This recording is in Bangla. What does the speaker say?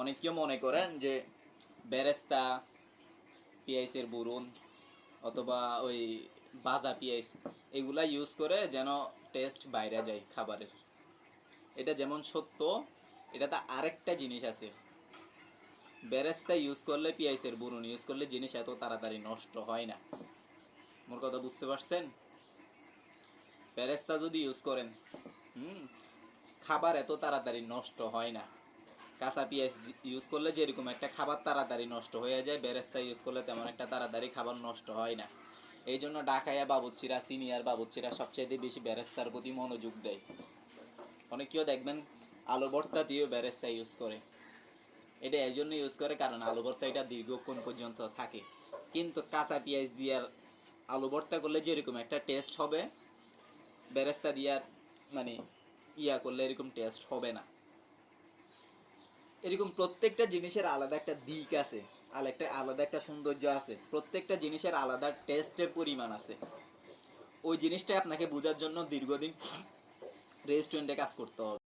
অনেকেও মনে করেন যে বেরেস্তা, পেঁয়াজের বুরুন অথবা ওই ভাজা পেঁয়াজ এগুলা ইউজ করে যেন টেস্ট বাইরে যায় খাবারের। এটা যেমন সত্য, এটাতে আরেকটা জিনিস আছে। বেরেস্তা ইউজ করলে, পেঁয়াজের বুরুন ইউজ করলে জিনিস এত তাড়াতাড়ি নষ্ট হয় না। মোর কথা বুঝতে পারছেন? বেরেস্তা যদি ইউজ করেন, খাবার এত তাড়াতাড়ি নষ্ট হয় না। কাঁচা পেঁয়াজ ইউজ করলে যেরকম একটা খাবার তাড়াতাড়ি নষ্ট হয়ে যায়, বেরেস্তা ইউজ করলে তেমন একটা তাড়াতাড়ি খাবার নষ্ট হয় না। এই জন্য ঢাকাইয়া বাবুর্চিরা, সিনিয়র বাবুর্চিরা সবচাইতে বেশি বেরেস্তার প্রতি মনোযোগ দেয়। অনেকেও দেখবেন আলু ভর্তা দিয়েও বেরেস্তা ইউজ করে। এটা এই জন্য ইউজ করে কারণ আলু ভর্তা এটা দীর্ঘক্ষণ পর্যন্ত থাকে। কিন্তু কাঁচা পেঁয়াজ দিয়ে আলু ভর্তা করলে যেরকম একটা টেস্ট হবে, বেরেস্তা দিয়ে মানে করলে এরকম টেস্ট হবে না। এরকম প্রত্যেকটা জিনিসের আলাদা একটা দিক আছে, আলাদা একটা সৌন্দর্য আছে, প্রত্যেকটা জিনিসের আলাদা টেস্টের পরিমাণ আছে। ওই জিনিসটা আপনাকে বোঝার জন্য দীর্ঘদিন রেস্টুরেন্টে কাজ করতে হবে।